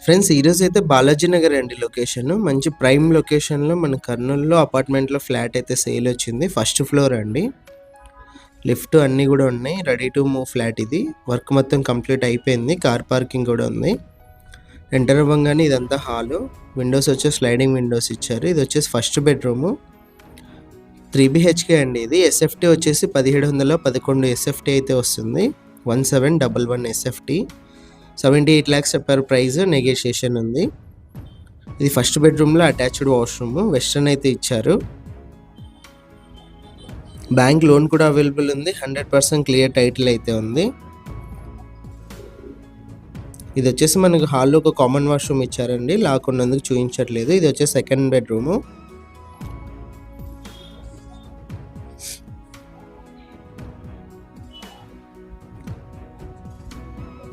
Friends ఈరోజు అయితే బాలాజీ నగర్ అండి లొకేషన్. మంచి ప్రైమ్ లొకేషన్‌లో మన కర్నూలులో అపార్ట్మెంట్‌లో ఫ్లాట్ అయితే సేల్ వచ్చింది. ఫస్ట్ ఫ్లోర్ అండి. లిఫ్ట్ అన్నీ కూడా ఉన్నాయి. రెడీ టు మూవ్ ఫ్లాట్ ఇది. వర్క్ మొత్తం కంప్లీట్ అయిపోయింది. కార్ పార్కింగ్ కూడా ఉంది. ఎంటర్ అవ్వంగానే ఇదంతా హాలు. విండోస్ వచ్చేసి స్లైడింగ్ విండోస్ ఇచ్చారు. ఇది వచ్చేసి ఫస్ట్ బెడ్రూము. 3 BHK అండి ఇది. ఎస్ఎఫ్టీ వచ్చేసి 1711 ఎస్ఎఫ్టీ అయితే వస్తుంది. 1711 ఎస్ఎఫ్టీ. 78 lakhs చెప్పారు ప్రైస్. నెగోషియేషన్ ఉంది. ఇది ఫస్ట్ బెడ్రూమ్లో అటాచ్డ్ వాష్రూమ్. వెస్టర్న్ అయితే ఇచ్చారు. బ్యాంక్ లోన్ కూడా అవైలబుల్ ఉంది. 100% క్లియర్ టైటిల్ అయితే ఉంది. ఇది వచ్చేసి మనకు హాల్లో ఒక కామన్ వాష్రూమ్ ఇచ్చారండి. లాక్ ఉన్నందుకు చూపించట్లేదు. ఇది వచ్చేసి సెకండ్ బెడ్రూము.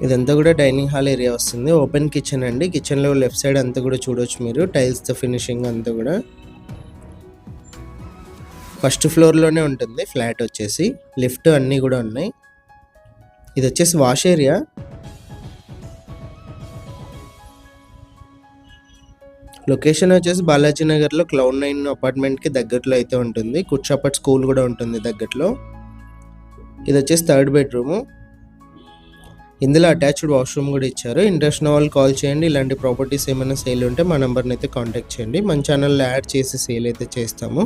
ఇదంతా కూడా డైనింగ్ హాల్ ఏరియా వస్తుంది. ఓపెన్ కిచెన్ అండి. కిచెన్లో లెఫ్ట్ సైడ్ అంతా కూడా చూడవచ్చు మీరు. టైల్స్తో ఫినిషింగ్ అంతా కూడా. ఫస్ట్ ఫ్లోర్లోనే ఉంటుంది ఫ్లాట్ వచ్చేసి. లిఫ్ట్ అన్నీ కూడా ఉన్నాయి. ఇది వచ్చేసి వాష్ ఏరియా. లొకేషన్ వచ్చేసి బాలాజీ నగర్లో Cloud9 అపార్ట్మెంట్కి దగ్గరలో అయితే ఉంటుంది. కుర్చాపట్ స్కూల్ కూడా ఉంటుంది దగ్గరలో. ఇది వచ్చేసి థర్డ్ బెడ్రూము. ఇందులో అటాచ్డ్ వాష్రూమ్ కూడా ఇచ్చారు. ఇంట్రెస్ట్ ఉన్న వాళ్ళు కాల్ చేయండి. ఇలాంటి ప్రాపర్టీస్ ఏమైనా సేల్ ఉంటే మా నెంబర్ని అయితే కాంటాక్ట్ చేయండి. మన ఛానల్లో యాడ్ చేసి సేల్ అయితే చేస్తాము.